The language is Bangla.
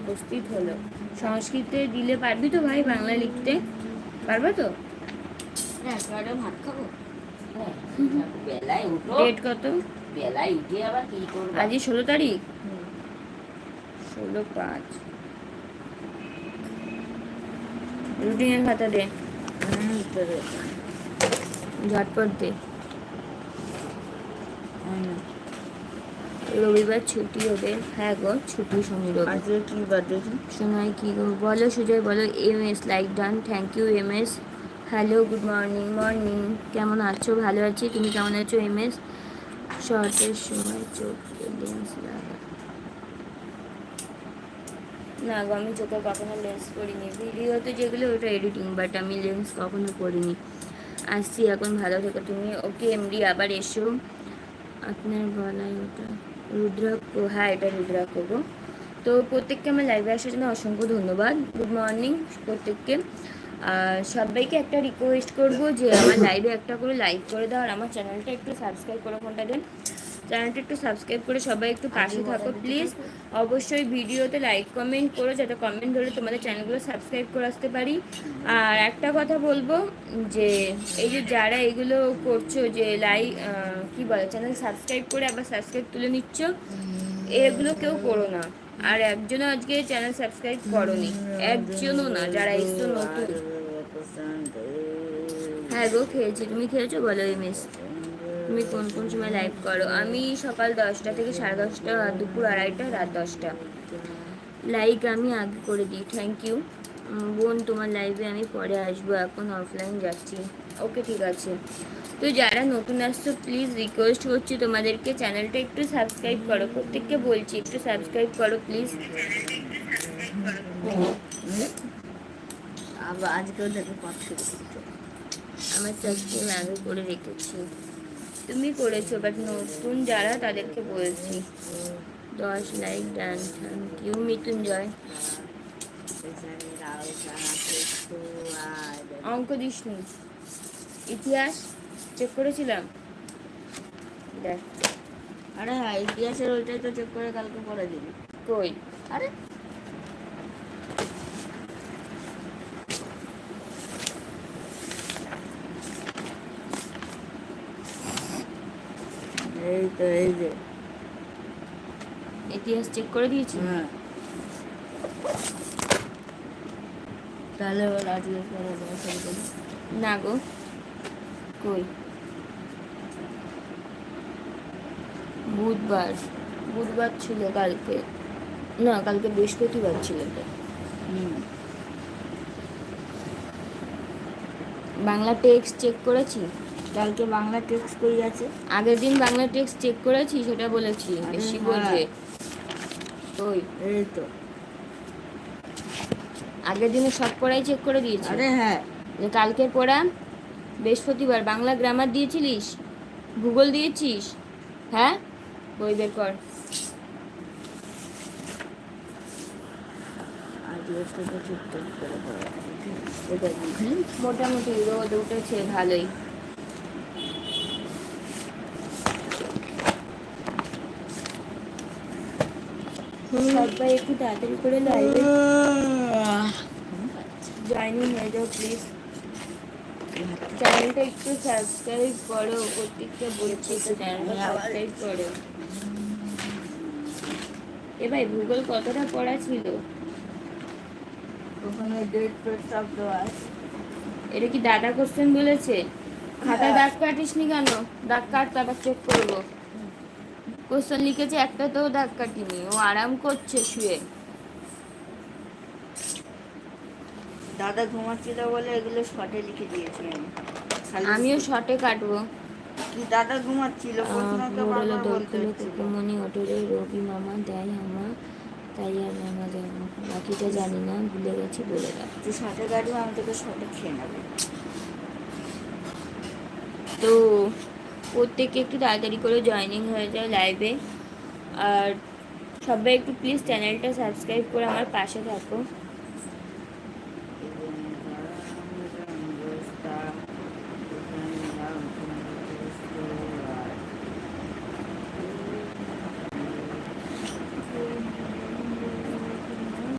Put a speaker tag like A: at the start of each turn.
A: উপস্থিত হলো। সংস্কৃতে দিলে পারবি তো ভাই? বাংলা লিখতে পারবে তো?
B: ভাত খাবো। বেলায় উঠো।
A: ডেট কত?
B: বেলায় উঠে আবার কি করবো?
A: আজই 16 তারিখ। 16/5। রুটিনের খাতা দে, ঝটপট দে। রবিবার ছুটি ওদের। হ্যাঁ গো, ছুটি শনি রবি।
B: আজকে কি বার্থডে?
A: শোনাই কি গো? বলো সুজয় বলো। MS like done, thank you MS। Hello, good morning. Morning, কেমন আছো? ভালো আছি, তুমি কেমন আছো MS? শর্টের সময় চোখে লেন্স লাগা না গো, আমি চোখে কখনো লেন্স করিনি। ভিডিওতে যেগুলো ওটা এডিটিং, বাট আমি লেন্স কখনো করিনি। আসছি এখন, ভালো থেকো তুমি। ওকে এমডি, আবার এসো। আপনার গলায় ওটা রুদ্রাক্ষ? হ্যাঁ, এটা রুদ্রাক্ষ গো। তো প্রত্যেককে আমার লাইভে আসার জন্য অসংখ্য ধন্যবাদ। গুড মর্নিং প্রত্যেককে। আর সবাইকে একটা রিকোয়েস্ট করব যে আমার লাইভে একটা করে লাইক করে দাও, আর আমার চ্যানেলটা একটু সাবস্ক্রাইব করে ফোনটা দেন। চ্যানেলটা একটু সাবস্ক্রাইব করে সবাই একটু পাশে থাকো প্লিজ। অবশ্যই ভিডিওতে লাইক কমেন্ট করো, যাতে কমেন্ট ধরে তোমাদের চ্যানেলগুলো সাবস্ক্রাইব করে আসতে পারি। আর একটা কথা বলবো, যে এই যে যারা এগুলো করছো, যে লাইক কি বলে, চ্যানেল সাবস্ক্রাইব করে আবার সাবস্ক্রাইব তুলে নিচ্ছ, এগুলো কেউ করো না। আর একজনও আজকে চ্যানেল সাবস্ক্রাইব করোনি, একজনও না, যারা এসছো নতুন। হ্যাঁ গো, খেয়েছি। তুমি খেয়েছো? বলো MS। তুমি কোন কোন সময় লাইভ করো? আমি সকাল 10টা থেকে 10:30, দুপুর 2:30, রাত 10টা। লাইক আমি আগে করে দিই। থ্যাংক ইউ বোন, তোমার লাইভে আমি পরে আসবো, এখন অফলাইন যাচ্ছি। ওকে, ঠিক আছে। তো যারা নতুন আসছো প্লিজ রিকোয়েস্ট করছি তোমাদেরকে, চ্যানেলটা একটু সাবস্ক্রাইব করো। প্রত্যেককে বলছি একটু সাবস্ক্রাইব করো প্লিজ।
B: আজকেও দেখো পাচ্ছি,
A: আমার সাবস্ক্রাইব আগে করে রেখেছি, তুমি করেছো, বাট নতুন যারা তাদেরকে বলছি। 10 like done, thank you Mrityunjoy. অঙ্ক দিসনি? ইতিহাস চেক করেছিলাম, দেখ।
B: আরে হ্যাঁ, ইতিহাসের ওইটাই তো চেক করে কালকে পরে দিবি।
A: কই?
B: আরে এই তো, এই যে
A: ইতিহাস চেক করে দিয়েছি।
B: হ্যাঁ, তাহলে ওর আজকে পরে দেওয়া শুরু করি।
A: না গো, কই? বুধবার, বুধবার ছিল কালকে, না কালকে বৃহস্পতিবার ছিল তো। বাংলা টেক্সট চেক করেছি।
B: কালকে বাংলা টেক্সট করি আছে।
A: আগের দিন বাংলা টেক্সট চেক করেছি, সেটা বলেছি, বেশি বলছে। ওই
B: এই তো
A: আগের দিনে সব পড়াই চেক করে দিয়েছি।
B: আরে হ্যাঁ,
A: কালকের পড়া বৃহস্পতিবার, বাংলা গ্রামার দিয়েছিলিস, ভূগোল দিয়েছিস? হ্যাঁ, বই বের কর।
B: আজকে থেকে চুপচাপ করে পড়া।
A: মোটামুটি রোদ উঠেছে ভালোই। সবাই একটু তাড়াতাড়ি করে লাইভে জয়েনিং হয়ে যাও প্লিজ। চ্যানেলটা একটু সাবস্ক্রাইব করো, প্রত্যেকটা বলছি তো চ্যানেলটা সাবস্ক্রাইব করো। এ ভাই, ভূগোল কতটা পড়া ছিল?
B: ওখানে ডেট ফেট সব দেওয়া আছে।
A: এটা কি দাদা কোশ্চেন বলেছে? খাতা দাগ কাটিসনি কেন? দাগ কাট, তারপর চেক করবো। কোশ্চেন লিখেছে, একটা তো দাগ কাটিনি, ও আরাম করছে শুয়ে।
B: দাদা ঘুমাচ্ছিল বলে এগুলো শর্টে লিখে দিয়েছি আমি।
A: আমিও শর্টে কাটবো।
B: কি দাদা ঘুমাচ্ছিল, প্রশ্ন তো
A: মোড়ালো
B: বারবার বলতে
A: দরকুলো
B: হচ্ছিল।
A: কুকুমনি অটোরে রবি মামা দেয় আমার, তাই আর মামা দেয় না। বাকিটা জানি না, ভুলে গেছি, বলে রাখ।
B: তুই শর্টে কাটবো, আমি তোকে শর্টে খেয়ে নেবো।
A: তো প্রত্যেকে একটু তাড়াতাড়ি করে জয়েনিং হয়ে যায় লাইভে। আর সবাই একটু প্লিজ চ্যানেলটা সাবস্ক্রাইব করে আমার পাশে থাকো।